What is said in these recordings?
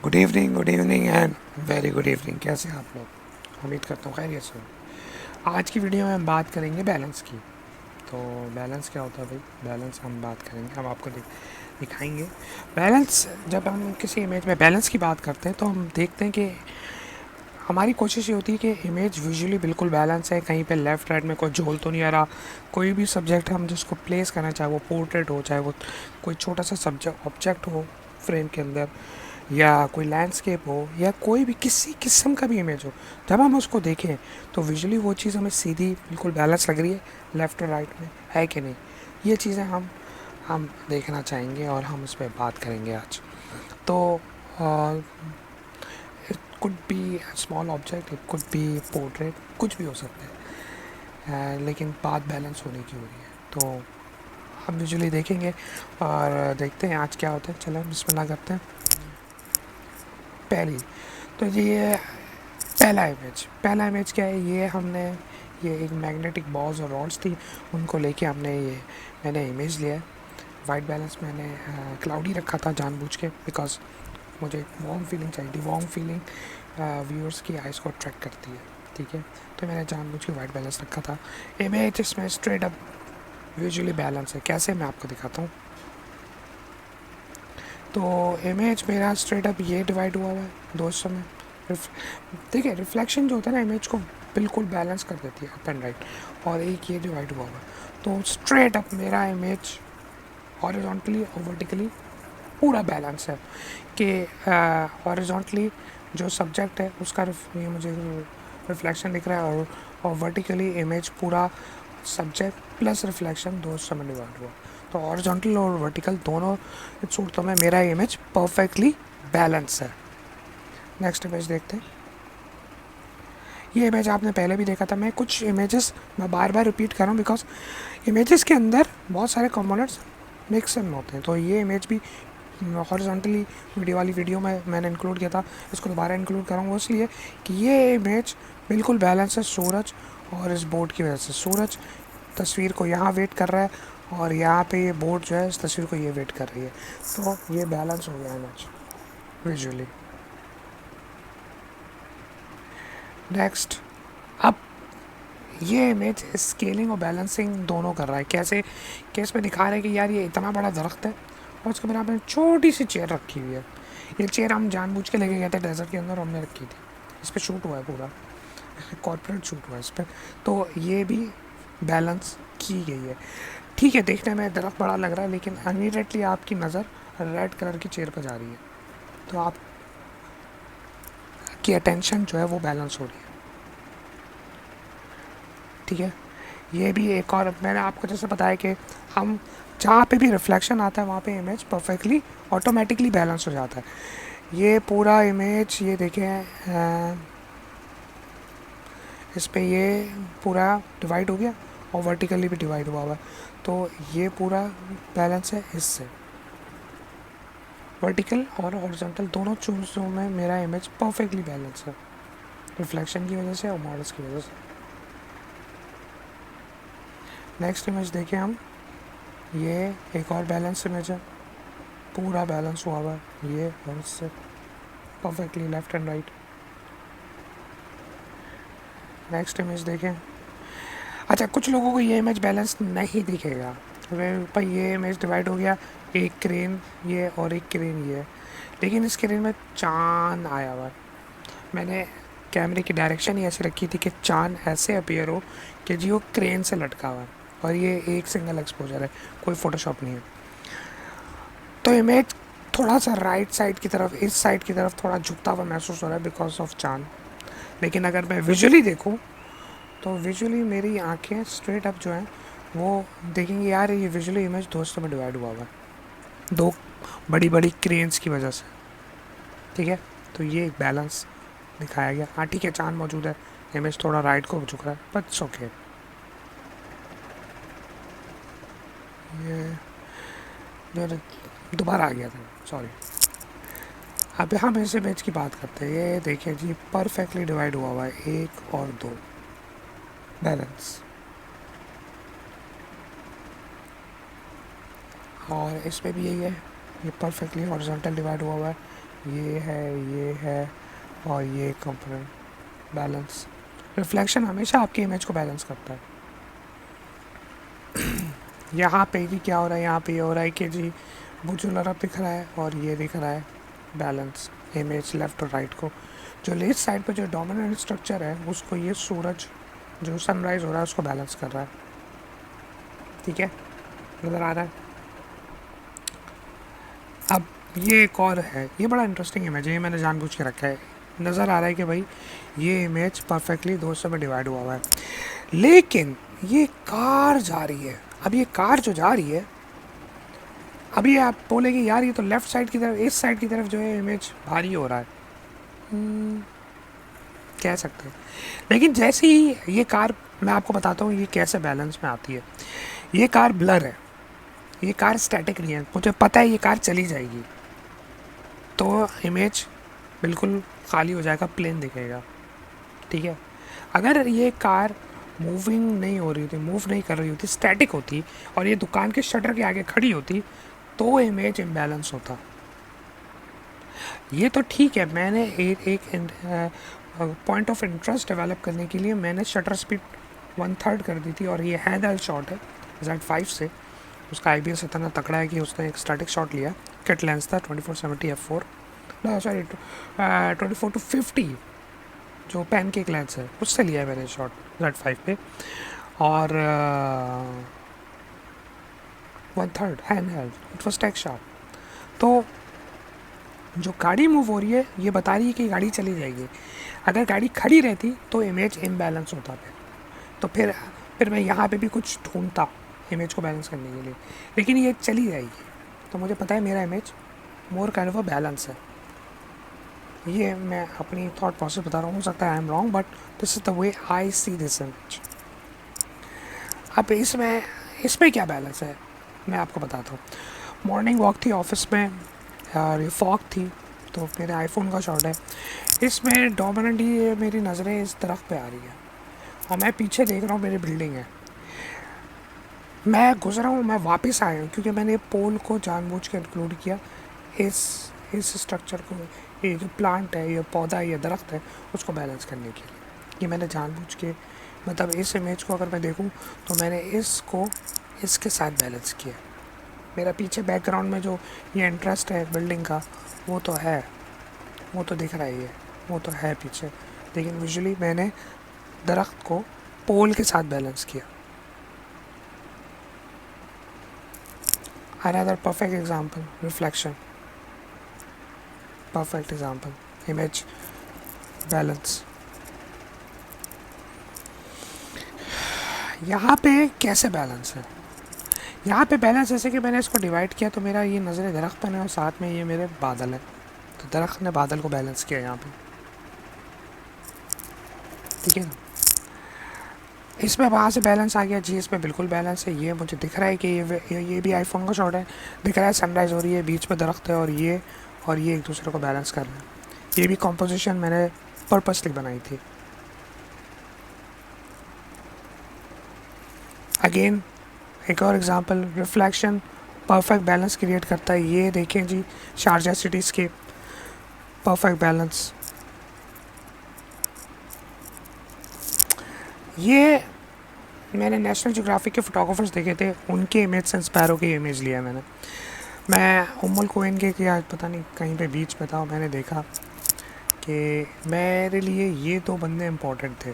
Good evening and very good evening. कैसे हैं आप लोग? उम्मीद करता हूँ खैरियत से हो। आज की वीडियो में हम बात करेंगे बैलेंस की। तो बैलेंस क्या होता है भाई? बैलेंस हम बात करेंगे, हम आपको दिखाएंगे बैलेंस। जब हम किसी इमेज में बैलेंस की बात करते हैं तो हम देखते हैं कि हमारी कोशिश ये होती है कि इमेज विजुअली बिल्कुल बैलेंस है, कहीं पे लेफ़्ट राइट में कोई झोल तो नहीं आ रहा। कोई भी सब्जेक्ट हम जिसको प्लेस करना, चाहे वो पोर्ट्रेट हो, चाहे वो कोई छोटा सा सब्जेक्ट ऑब्जेक्ट हो फ्रेम के अंदर, या कोई लैंडस्केप हो, या कोई भी किसी किस्म का भी इमेज हो, जब हम उसको देखें तो विजुअली वो चीज़ हमें सीधी बिल्कुल बैलेंस लग रही है लेफ़्ट और राइट में, है कि नहीं। ये चीज़ें हम देखना चाहेंगे और हम इस पर बात करेंगे आज। तो it could be small object, it could be portrait, कुछ भी हो सकता है, लेकिन बात बैलेंस होने की हो रही है। तो हम विजुअली देखेंगे और देखते हैं आज क्या होता है। चलो बिस्मिल्लाह करते हैं। पहली तो ये पहला इमेज क्या है? ये हमने ये एक मैग्नेटिक बॉल्स और रॉड्स थी, उनको लेके मैंने इमेज लिया है। वाइट बैलेंस मैंने क्लाउडी रखा था जानबूझ के, बिकॉज मुझे एक वार्म फीलिंग चाहिए थी। वार्म फीलिंग व्यूअर्स की आइज़ को अट्रैक्ट करती है, ठीक है। तो मैंने जानबूझ के वाइट बैलेंस रखा था। इमेज इसमें स्ट्रेट अप विजुअली बैलेंस है। कैसे, मैं आपको दिखाता हूँ। तो इमेज मेरा स्ट्रेट अप ये डिवाइड हुआ हुआ है दो हिस्सों में। देखिए, रिफ्लेक्शन जो होता है ना, इमेज को बिल्कुल बैलेंस कर देती है अप एंड राइट, और एक ये डिवाइड हुआ हुआ है। तो स्ट्रेट अप मेरा इमेज हॉरिजॉन्टली और वर्टिकली पूरा बैलेंस है कि हॉरिजॉन्टली जो सब्जेक्ट है उसका ये मुझे रिफ्लेक्शन दिख रहा है, और वर्टिकली इमेज पूरा सब्जेक्ट प्लस रिफ्लेक्शन दो हिस्सों में डिवाइड हुआ। तो हॉरिजॉन्टल और वर्टिकल दोनों सूरतों में मेरा इमेज परफेक्टली बैलेंस है। नेक्स्ट इमेज देखते हैं। ये इमेज आपने पहले भी देखा था। मैं बार बार रिपीट कर रहा हूँ बिकॉज इमेजेस के अंदर बहुत सारे कंपोनेंट्स मिक्स इन होते हैं। तो ये इमेज भी हॉरिजॉन्टली वीडियो में मैंने इंक्लूड किया था, इसको दोबारा इंक्लूड करूँगा इसलिए कि ये इमेज बिल्कुल बैलेंस है सूरज और इस बोर्ड की वजह से। सूरज तस्वीर को यहाँ वेट कर रहा है, और यहाँ पे ये बोर्ड जो है इस तस्वीर को ये वेट कर रही है। तो ये बैलेंस हो गया इमेज विजुअली। नेक्स्ट, अब ये इमेज स्केलिंग और बैलेंसिंग दोनों कर रहा है। कैसे? कि इसमें दिखा रहा है कि यार ये इतना बड़ा दरख्त है और उसके बराबर में छोटी सी चेयर रखी हुई है। ये चेयर हम जानबूझ के लेके गए थे डेजर्ट के अंदर, हमने रखी थी। इस पर शूट हुआ है पूरा, कॉर्पोरेट शूट हुआ है इस पर। तो ये भी बैलेंस की गई है। ठीक है, देखने में दरख्त बड़ा लग रहा है, लेकिन इमीडिएटली आपकी नज़र रेड कलर की चेयर पर जा रही है, तो आपकी अटेंशन जो है वो बैलेंस हो रही है, ठीक है। ये भी एक और मैंने आपको जैसे बताया कि हम जहाँ पे भी रिफ्लेक्शन आता है वहाँ पे इमेज परफेक्टली ऑटोमेटिकली बैलेंस हो जाता है। ये पूरा इमेज ये देखें, इस पे ये पूरा डिवाइड हो गया और वर्टिकली भी डिवाइड हुआ हुआ है। तो ये पूरा बैलेंस है इससे। वर्टिकल और हॉरिजॉन्टल दोनों चीज़ों में मेरा इमेज परफेक्टली बैलेंस है, रिफ्लेक्शन की वजह से और मॉडल्स की वजह से। नेक्स्ट इमेज देखें हम। ये एक और बैलेंस इमेज है, पूरा बैलेंस हुआ हुआ है ये और इससे perfectly left and right. Next image देखें। अच्छा, कुछ लोगों को ये इमेज बैलेंस नहीं दिखेगा। भाई ये इमेज डिवाइड हो गया, एक क्रेन ये और एक क्रेन ये है, लेकिन इस क्रेन में चांद आया हुआ है। मैंने कैमरे की डायरेक्शन ही ऐसे रखी थी कि चांद ऐसे अपीयर हो कि जी वो क्रेन से लटका हुआ है, और ये एक सिंगल एक्सपोजर है, कोई फ़ोटोशॉप नहीं है। तो इमेज थोड़ा सा राइट साइड की तरफ, इस साइड की तरफ थोड़ा झुकता हुआ महसूस हो रहा है बिकॉज ऑफ चांद। लेकिन अगर मैं विजुअली देखूँ तो विजुअली मेरी आंखें स्ट्रेट अप जो हैं वो देखेंगे यार ये विजुअली इमेज दो हिस्सों में डिवाइड हुआ हुआ है, दो बड़ी बड़ी क्रेन्स की वजह से, ठीक है। तो ये एक बैलेंस दिखाया गया। हाँ ठीक है, चांद मौजूद है, इमेज थोड़ा राइट को झुक रहा है, बट इट्स ओके। ये दोबारा आ गया था, सॉरी। अब हम इस इमेज की बात करते हैं। ये देखिए जी, परफेक्टली डिवाइड हुआ हुआ है, एक और दो, बैलेंस। और इसमें भी यही है, ये परफेक्टली हॉरिजॉन्टल डिवाइड हुआ हुआ है, ये है और ये कंपोनेंट बैलेंस। रिफ्लेक्शन हमेशा आपकी इमेज को बैलेंस करता है। यहाँ पे भी क्या हो रहा है, यहाँ पे ये हो रहा है कि जी वो जो लरब दिख रहा है और ये दिख रहा है बैलेंस इमेज लेफ़्ट और राइट को। जो लेफ्ट साइड पे जो डोमिनेंट स्ट्रक्चर है उसको ये सूरज जो सनराइज़ हो रहा है उसको बैलेंस कर रहा है। ठीक है, नज़र आ रहा है। अब ये एक और है, ये बड़ा इंटरेस्टिंग इमेज है, ये मैंने जानबूझ के रखा है। नज़र आ रहा है कि भाई ये इमेज परफेक्टली दो हिस्सों में डिवाइड हुआ हुआ है, लेकिन ये कार जा रही है। अब ये कार जो जा रही है, अभी आप बोलेंगे यार ये तो लेफ़्ट साइड की तरफ, इस साइड की तरफ जो है इमेज भारी हो रहा है, कह सकते हैं। लेकिन जैसे ही ये कार, मैं आपको बताता हूँ ये कैसे बैलेंस में आती है। ये कार ब्लर है, ये कार स्टैटिक नहीं है, मुझे पता है ये कार चली जाएगी तो इमेज बिल्कुल खाली हो जाएगा, प्लेन दिखेगा। ठीक है, अगर ये कार मूविंग नहीं हो रही थी, मूव नहीं कर रही होती, स्टैटिक होती और ये दुकान के शटर के आगे खड़ी होती तो इमेज इम्बैलेंस होता। ये तो ठीक है, मैंने एक पॉइंट ऑफ इंटरेस्ट डेवलप करने के लिए मैंने शटर स्पीड 1/3 कर दी थी और ये हैंड हेल्ड शॉट है Z5 से। उसका IBS इतना तकड़ा है कि उसने एक स्टैटिक शॉट लिया, किट लेंस था 2470 f4, सॉरी 24-50 जो पैनकेक लेंस है उससे लिया है मैंने शॉट Z5 पे, और 1/3 hand held, it was take shot. तो जो गाड़ी मूव हो रही है ये बता रही है कि गाड़ी चली जाएगी। अगर गाड़ी खड़ी रहती तो इमेज इम्बैलेंस होता फिर, तो फिर मैं यहाँ पे भी कुछ ढूंढता इमेज को बैलेंस करने के लिए, लेकिन ये चली जाएगी तो मुझे पता है मेरा image more kind of a balance है। ये मैं अपनी थॉट प्रोसेस बता रहा हूँ, हो सकता है I am wrong but this is the way I see this image. अब इसमें क्या बैलेंस है मैं आपको बताता हूँ। मॉर्निंग वॉक थी ऑफिस में और ये फॉग थी, तो मेरे आईफोन का शॉट है। इसमें डोमिनेंटली मेरी नज़रें इस तरफ पे आ रही है और मैं पीछे देख रहा हूँ, मेरी बिल्डिंग है। मैं गुजरा हूँ, मैं वापस आया हूँ क्योंकि मैंने पोल को जानबूझ के इंक्लूड किया इस स्ट्रक्चर को, ये जो प्लांट है, ये पौधा है, ये दरख्त है, उसको बैलेंस करने के लिए। ये मैंने जानबूझ के, मतलब इस इमेज को अगर मैं देखूँ तो मैंने इसको इसके साथ बैलेंस किया। मेरा पीछे बैकग्राउंड में जो ये इंटरेस्ट है बिल्डिंग का वो तो है, वो तो दिख रहा है, ये वो तो है पीछे, लेकिन विजुअली मैंने दरख्त को पोल के साथ बैलेंस किया। Another perfect example, reflection. Perfect example, image balance. यहाँ पे कैसे बैलेंस है? यहाँ पे बैलेंस जैसे कि मैंने इसको डिवाइड किया तो मेरा ये नज़रें दरख्त पर है और साथ में ये मेरे बादल है, तो दरख्त ने बादल को बैलेंस किया यहाँ पे। ठीक है ना, इसमें वहाँ से बैलेंस आ गया जी, इसमें बिल्कुल बैलेंस है। ये मुझे दिख रहा है कि ये भी आईफोन का शॉट है, दिख रहा है सनराइज़ हो रही है, बीच में दरख्त है और ये एक दूसरे को बैलेंस कर रहे हैं। ये भी कॉम्पोजिशन मैंने पर्पसली बनाई थी। अगेन एक और example, reflection perfect balance create करता है। ये देखें जी, शारजा सिटीज़ परफेक्ट बैलेंस। ये मैंने नेशनल ज्योग्राफिक के फोटोग्राफर्स देखे थे, उनके इमेज से इंस्पायर होकर ये इमेज लिया मैंने। मैं उम्मुल कोइन के क्या पता नहीं कहीं पे बीच में था और मैंने देखा कि मेरे लिए ये दो बंदे इम्पोर्टेंट थे।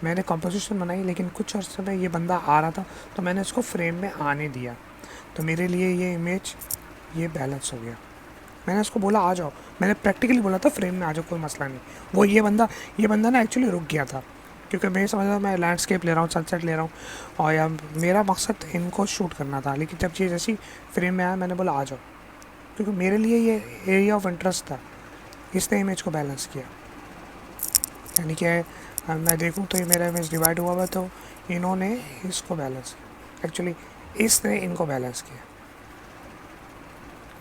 मैंने कंपोजिशन बनाई लेकिन कुछ अर्से में ये बंदा आ रहा था तो मैंने इसको फ्रेम में आने दिया, तो मेरे लिए ये इमेज ये बैलेंस हो गया। मैंने उसको बोला आ जाओ, मैंने प्रैक्टिकली बोला था फ्रेम में आ जाओ, कोई मसला नहीं। वो ये बंदा ना एक्चुअली रुक गया था क्योंकि मैं समझ रहा मैं लैंडस्केप ले रहा हूँ, सनसेट ले रहा हूँ और या मेरा मकसद इनको शूट करना था। लेकिन जब ये जैसी फ्रेम में आया मैंने बोला आ जाओ, क्योंकि मेरे लिए ये एरिया ऑफ इंटरेस्ट था। इसने इमेज को बैलेंस किया, यानी कि मैं देखूँ तो ये मेरा इमेज डिवाइड हुआ हुआ, तो इन्होंने इसको बैलेंस, एक्चुअली इसने इनको बैलेंस किया।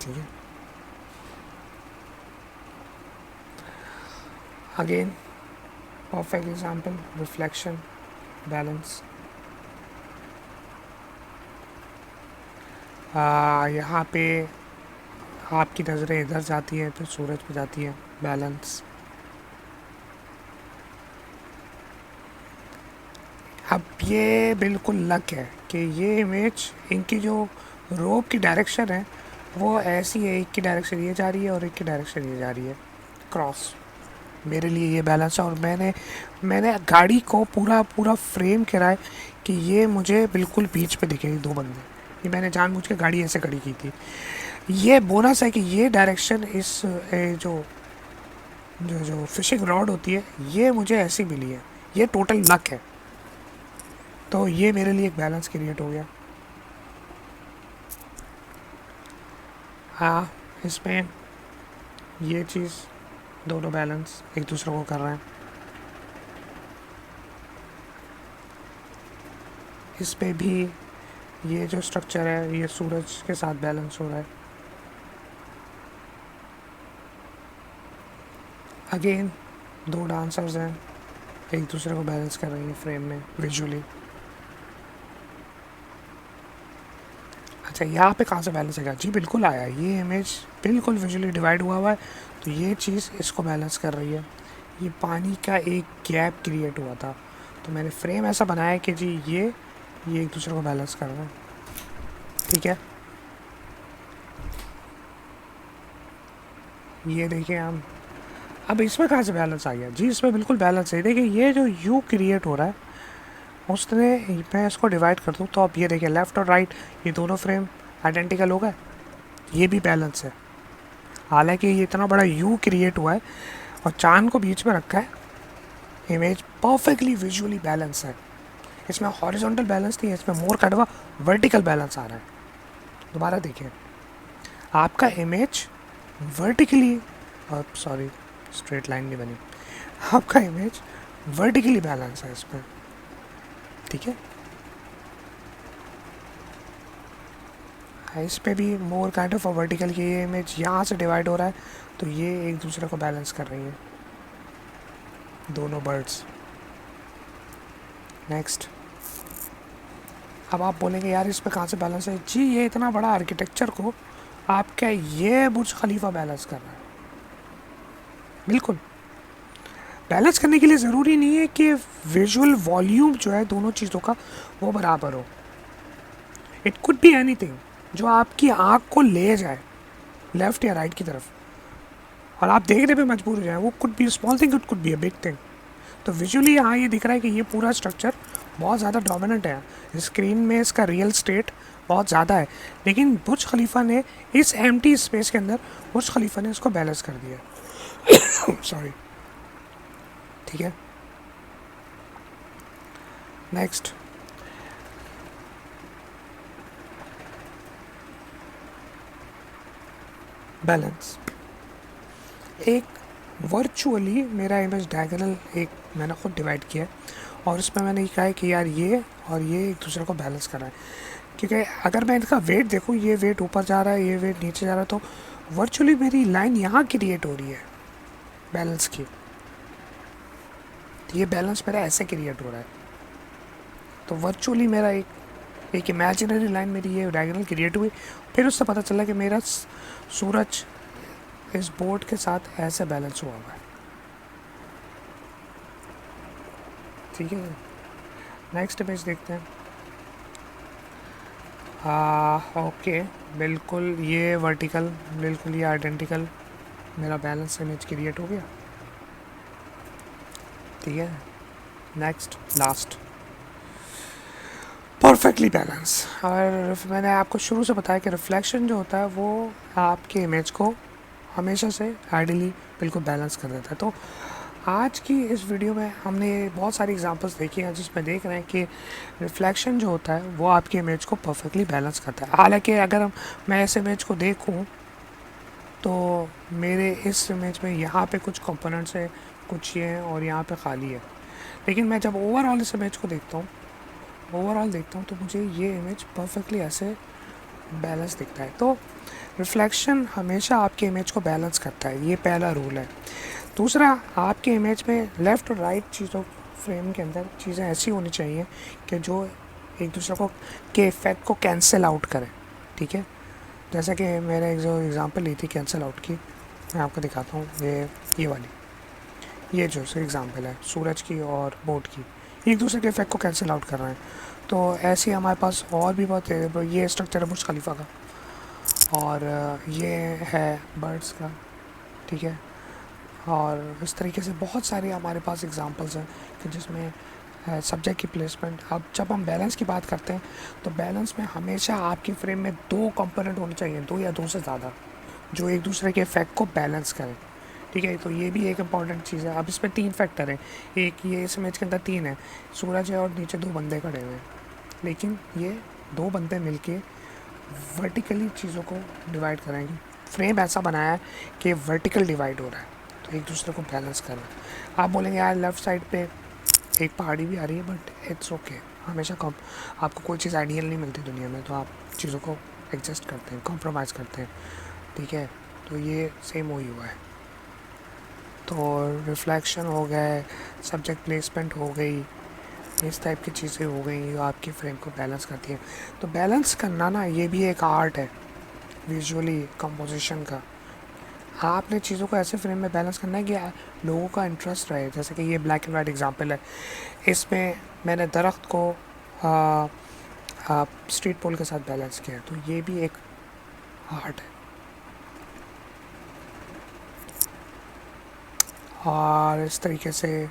ठीक है, again perfect example, reflection balance. यहाँ पे आपकी नज़रें इधर जाती है फिर सूरज पे जाती है, बैलेंस। अब ये बिल्कुल लक है कि ये इमेज, इनकी जो रोप की डायरेक्शन है वो ऐसी है, एक की डायरेक्शन ये जा रही है और एक की डायरेक्शन ये जा रही है, क्रॉस। मेरे लिए ये बैलेंस है और मैंने मैंने गाड़ी को पूरा पूरा फ्रेम करा है कि ये मुझे बिल्कुल बीच पे दिखे दो बंदे। ये मैंने जानबूझ के गाड़ी ऐसे खड़ी की थी। ये बोनस है कि ये डायरेक्शन इस जो जो जो फिशिंग रॉड होती है ये मुझे ऐसी मिली है, ये टोटल लक है। तो ये मेरे लिए एक बैलेंस क्रिएट हो गया। हाँ, इसमें ये चीज़ दोनों बैलेंस एक दूसरे को कर रहे हैं। इस पे भी ये जो स्ट्रक्चर है ये सूरज के साथ बैलेंस हो रहा है। अगेन दो डांसर्स हैं, एक दूसरे को बैलेंस कर रही हैं फ्रेम में विजुअली। अच्छा, यहाँ पे कहाँ से बैलेंस आएगा? जी बिल्कुल आया, ये इमेज बिल्कुल विजुअली डिवाइड हुआ हुआ है तो ये चीज़ इसको बैलेंस कर रही है। ये पानी का एक गैप क्रिएट हुआ था तो मैंने फ्रेम ऐसा बनाया कि जी ये एक दूसरे को बैलेंस कर रहा है, ठीक है। ये देखिए हम, अब इसमें कहाँ से बैलेंस आ गया? जी इसमें बिल्कुल बैलेंस है। देखिए ये जो यू क्रिएट हो रहा है उसने, मैं इसको डिवाइड कर दूँ तो अब ये देखिए लेफ़्ट और राइट ये दोनों फ्रेम आइडेंटिकल हो गए, ये भी बैलेंस है। हालांकि ये इतना बड़ा यू क्रिएट हुआ है और चांद को बीच में रखा है, इमेज परफेक्टली विजुअली बैलेंस है। इसमें हॉरिजॉन्टल बैलेंस नहीं है, इसमें मोर कड़वा वर्टिकल बैलेंस आ रहा है। दोबारा देखिए, आपका image vertically, sorry straight line नहीं बनी, आपका इमेज वर्टिकली बैलेंस है इसमें, ठीक है। इस पे भी मोर काइंड ऑफ वर्टिकल की ये इमेज यहाँ से डिवाइड हो रहा है तो ये एक दूसरे को बैलेंस कर रही है, दोनों बर्ड्स। नेक्स्ट, अब आप बोलेंगे यार इस पे कहाँ से बैलेंस है? जी ये इतना बड़ा आर्किटेक्चर को आपका ये बुर्ज खलीफा बैलेंस कर रहा है। बिल्कुल बैलेंस करने के लिए ज़रूरी नहीं है कि विजुअल वॉल्यूम जो है दोनों चीज़ों का वो बराबर हो। इट कुड बी एनीथिंग जो आपकी आँख को ले जाए लेफ़्ट या राइट की तरफ और आप देखने पे मजबूर हो जाए। वो could be small thing, it could be a big thing. तो विजुअली यहाँ ये दिख रहा है कि ये पूरा स्ट्रक्चर बहुत ज़्यादा डोमिनेंट है, स्क्रीन में इसका रियल स्टेट बहुत ज़्यादा है, लेकिन बुर्ज खलीफा ने इस एम्प्टी स्पेस के अंदर बुर्ज खलीफा ने इसको बैलेंस कर दिया। सॉरी, ठीक है। Next, balance. एक वर्चुअली मेरा इमेज डायगोनल एक मैंने खुद डिवाइड किया है और इसमें मैंने ये कहा है कि यार ये और ये एक दूसरे को बैलेंस कर रहा है, क्योंकि अगर मैं इनका वेट देखूँ, ये वेट ऊपर जा रहा है, ये वेट नीचे जा रहा है, तो वर्चुअली मेरी लाइन यहाँ क्रिएट हो रही है बैलेंस की। तो ये बैलेंस मेरा ऐसे क्रिएट हो रहा है। तो वर्चुअली मेरा एक इमेजिनरी लाइन मेरी ये डायगोनल क्रिएट हुई, फिर उससे पता चला कि मेरा सूरज इस बोर्ड के साथ ऐसे बैलेंस हुआ हुआ है, ठीक है। नेक्स्ट इमेज देखते हैं। ओके, बिल्कुल ये वर्टिकल, बिल्कुल ये आइडेंटिकल मेरा बैलेंस इमेज क्रिएट हो गया, ठीक है। Next, last, perfectly balance. और मैंने आपको शुरू से बताया कि रिफ्लेक्शन जो होता है वो आपके इमेज को हमेशा से आइडियली बिल्कुल बैलेंस कर देता है। तो आज की इस वीडियो में हमने बहुत सारी एग्जांपल्स देखी हैं जिसमें देख रहे हैं कि रिफ्लेक्शन जो होता है वो आपकी इमेज को परफेक्टली बैलेंस करता है। हालांकि अगर मैं इस इमेज को देखूं तो मेरे इस इमेज में यहाँ पे कुछ कंपोनेंट्स है, कुछ ये हैं और यहाँ पे खाली है, लेकिन मैं जब ओवरऑल इस इमेज को देखता हूँ तो मुझे ये इमेज परफेक्टली ऐसे बैलेंस दिखता है। तो रिफ्लेक्शन हमेशा आपके इमेज को बैलेंस करता है, ये पहला रूल है। दूसरा, आपके इमेज में लेफ़्ट और राइट चीज़ों फ्रेम के अंदर चीज़ें ऐसी होनी चाहिए कि जो एक दूसरे को के इफ़ेक्ट को कैंसिल आउट करें, ठीक है। जैसे कि मैंने एक जो एग्ज़ाम्पल ली थी कैंसिल आउट की, मैं आपको दिखाता हूँ। ये वाली, ये जो एग्ज़ाम्पल है सूरज की और बोट की, एक दूसरे के इफेक्ट को कैंसिल आउट कर रहे हैं। तो ऐसे ही हमारे पास और भी बहुत है। ये स्ट्रक्चर है बुर्ज खलीफा का, और ये है बर्ड्स का, ठीक है। और इस तरीके से बहुत सारे हमारे पास एग्जांपल्स हैं कि जिसमें सब्जेक्ट की प्लेसमेंट। अब जब हम बैलेंस की बात करते हैं तो बैलेंस में हमेशा आपकी फ्रेम में दो कंपोनेंट होने चाहिए, दो या दो से ज़्यादा, जो एक दूसरे के इफेक्ट को बैलेंस करें, ठीक है। तो ये भी एक इम्पॉर्टेंट चीज़ है। अब इसमें तीन फैक्टर हैं, एक ये इस इमेज के अंदर तीन है, सूरज है और नीचे दो बंदे खड़े हुए हैं, लेकिन ये दो बंदे मिलके वर्टिकली चीज़ों को डिवाइड करेंगे। फ्रेम ऐसा बनाया है कि वर्टिकल डिवाइड हो रहा है, तो एक दूसरे को बैलेंस कर रहा है। आप बोलेंगे यार लेफ़्ट साइड पे एक पहाड़ी भी आ रही है, बट इट्स ओके। हमेशा कम आपको कोई चीज़ आइडियल नहीं मिलती दुनिया में, तो आप चीज़ों को एडजस्ट करते हैं, कॉम्प्रोमाइज़ करते हैं, ठीक है। तो ये सेम वही हुआ है। तो रिफ्लेक्शन हो गए, सब्जेक्ट प्लेसमेंट हो गई, इस टाइप की चीज़ें हो गई जो आपकी फ्रेम को बैलेंस करती हैं। तो बैलेंस करना ना, ये भी एक आर्ट है विजुअली कंपोजिशन का। आपने चीज़ों को ऐसे फ्रेम में बैलेंस करना है कि लोगों का इंटरेस्ट रहे। जैसे कि ये ब्लैक एंड वाइट एग्जांपल है, इसमें मैंने दरख्त को स्ट्रीट पोल के साथ बैलेंस किया है, तो ये भी एक आर्ट है। और इस तरीके से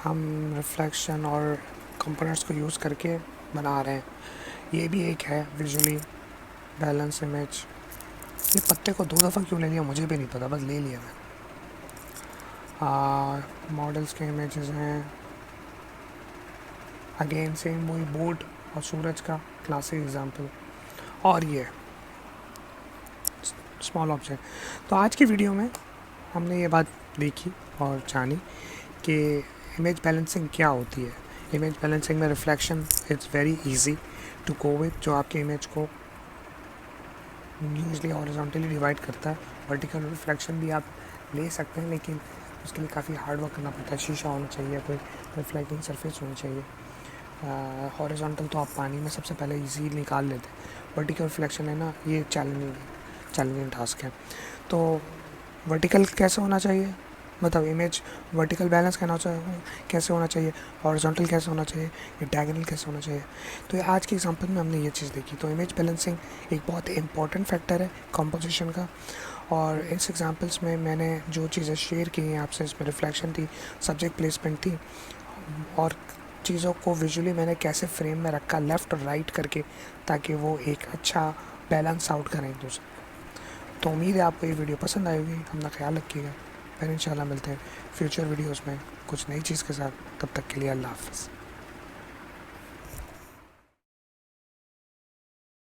हम रिफ्लेक्शन और कंपोनेंट्स को यूज़ करके बना रहे हैं, ये भी एक है विजुअली बैलेंस इमेज। ये पत्ते को दो दफ़ा क्यों ले लिया मुझे भी नहीं पता, बस ले लिया मैंने। मॉडल्स के इमेजेस हैं, अगेन सेम वही बोट और सूरज का क्लासिक एग्जांपल। और ये स्मॉल ऑब्जेक्ट। तो आज की वीडियो में हमने ये बात देखी और जानी कि इमेज बैलेंसिंग क्या होती है। इमेज बैलेंसिंग में reflection it's very easy to go with, जो आपके इमेज को यूजली हॉरिजॉन्टली डिवाइड करता है। वर्टिकल रिफ्लेक्शन भी आप ले सकते हैं, लेकिन उसके लिए काफ़ी हार्ड वर्क करना पड़ता है। शीशा होना चाहिए, कोई रिफ्लेक्टिंग सरफेस होनी चाहिए। हॉरिजॉन्टल तो आप पानी में सबसे पहले इजी निकाल लेते हैं। वर्टिकल रिफ्लेक्शन है ना, ये चैलेंजिंग टास्क है। तो वर्टिकल कैसे होना चाहिए, मतलब इमेज वर्टिकल बैलेंस कैसे होना चाहिए, हॉरिजॉन्टल कैसे होना चाहिए, या डायगोनल कैसे होना चाहिए। तो आज के एग्जांपल में हमने ये चीज़ देखी। तो इमेज बैलेंसिंग एक बहुत इंपॉर्टेंट फैक्टर है कंपोजिशन का। और इस एग्जांपल्स में मैंने जो चीज़ें शेयर की हैं आपसे, इसमें रिफ्लेक्शन थी, सब्जेक्ट प्लेसमेंट थी, और चीज़ों को विजुअली मैंने कैसे फ्रेम में रखा लेफ़्ट और राइट करके, ताकि वो एक अच्छा बैलेंस आउट करें एक दूसरे। तो उम्मीद है आपको ये वीडियो पसंद आएगी। अपना ख्याल रखिएगा। फिर इंशाल्लाह मिलते हैं फ्यूचर वीडियोस में कुछ नई चीज़ के साथ। तब तक के लिए अल्लाह हाफ़िज़।